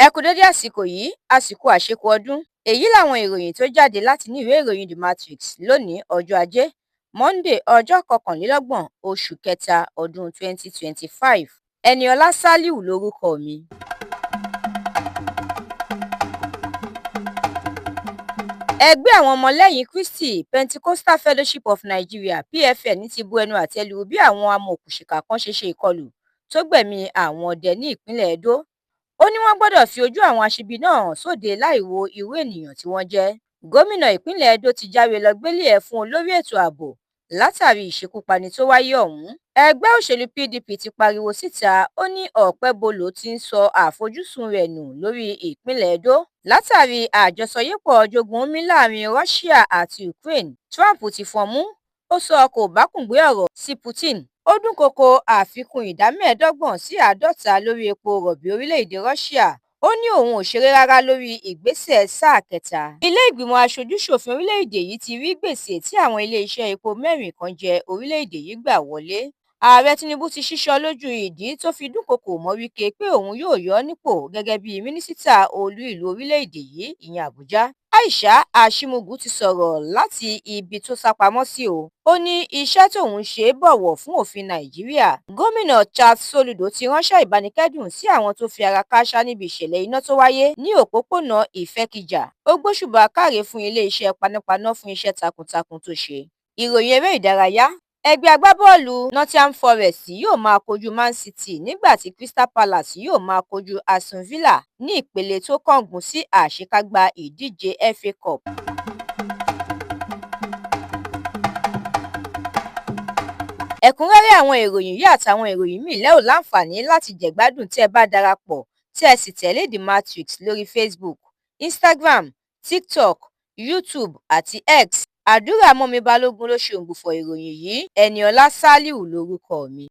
Ẹ kú dédé àsìkò yìí, àsìkò àṣekù ọdún. Èyí làwọn ìròyìn tó jáde láti ní ìwé ìròyìn The Matrix lónìí ọjọ́ Ajé, Monday ọjọ́ 29 oṣù kẹta ọdún 2025. Ẹniọlá Sálíù lórúkọ mi. Ẹgbẹ́ àwọn ọmọlẹ́yìn Kristi Pentecostal Fellowship of Nigeria (PFN) ti bu ẹnu àtẹ́ lu bí àwọn amọ̀òkùnsìkà kan ṣe ìkọlù tó gbẹ̀mí àwọn ọdẹ ní ìpínlẹ̀ Edo. Ó ní wọ́n gbọ́dọ̀ fi ojú àwọn aṣebi náà hàn sóde láì wo irú ènìyàn tí wọ́n jẹ́. Gómìnà ìpínlẹ̀ Edo ti jáwé lọ gbélé ẹ̀ fún olórí ètò ààbò látàrí ìṣekúpani tó wáyé ọ̀hún. Ẹgbẹ́ òṣèlú PDP ti pariwo síta, ó ní Ọ̀pẹ́bọlò ti ń sọ àfojúsùn rẹ̀ nù lórí ìpínlẹ̀ Edo látàrí àjọsọyépọ̀ jogun omi láàrin Russia àti Ukraine. Trump ti fọnmú, ó sọ kò bákùngbé ọ̀rọ̀ sí Putin. Ó dúnkòokò àfikún ìdá 25 sí 50 lórí epo rọ̀bì orílẹ̀-èdè Russia. Ó ní òun ò ṣeré rárá lórí ìgbésẹ̀ sáà kẹta. Ilé ìgbìmọ̀ aṣojú-ṣòfin orílẹ̀-èdè yìí ti rí gbèsè tí àwọn ilé-iṣẹ́ epo mẹ́rin kan jẹ orílẹ̀-èdè yìí gbà wọlé. Ààrẹ Tinubu ti ṣíṣọ lójú ìdí tó fi dúnkòokò mọ́ Wike pé òun yóò yọ ọ́ nípò gẹ́gẹ́ bí mínísítà olú ìlú orílẹ̀-èdè yìí, ìyẹn Àbújá. Aisha Ashimugu ti sọ̀rọ̀ láti ibi tó sápamọ́ sí o. Ó ní iṣẹ́ tóun ṣe bọ̀wọ̀ fún òfin Nàìjíríà. Gómìnà Charles Soludo ti ránṣẹ́ ìbánikẹ́dùn sí àwọn tó fi ara kááṣá níbi ìṣẹ̀lẹ̀ iná tó wáyé ní òpópónà Ìfẹ́kíjà. Ó gbóṣùbà káre fún ilé-iṣẹ́ panápaná fún iṣẹ́ takuntakun tó ṣe. Ìròyìn eré ìdárayá. Ẹgbẹ́ agbábọ́ọ̀lù Nottingham Forest yóò máa kojú Man City nígbà tí Crystal Palace yóò máa kojú Aston Villa ní ìpele tó kángun sí àṣekágbá ìdíje FA Cup. Ẹ̀kúnrẹ́rẹ́ àwọn ìròyìn yìí àtàwọn ìròyìn míì lẹ́ ò láǹfààní láti jẹ̀gbádùn tẹ́ ẹ bá darapọ̀ tí ẹ sì tẹ̀lé The Matrix lórí Facebook, Instagram, TikTok, YouTube àti X. Àdúrà mọ́mi Balógun ló ṣe òǹgbùfọ̀ ìròyìn yìí. Ẹniọlá Sálíù lórúkọ mi.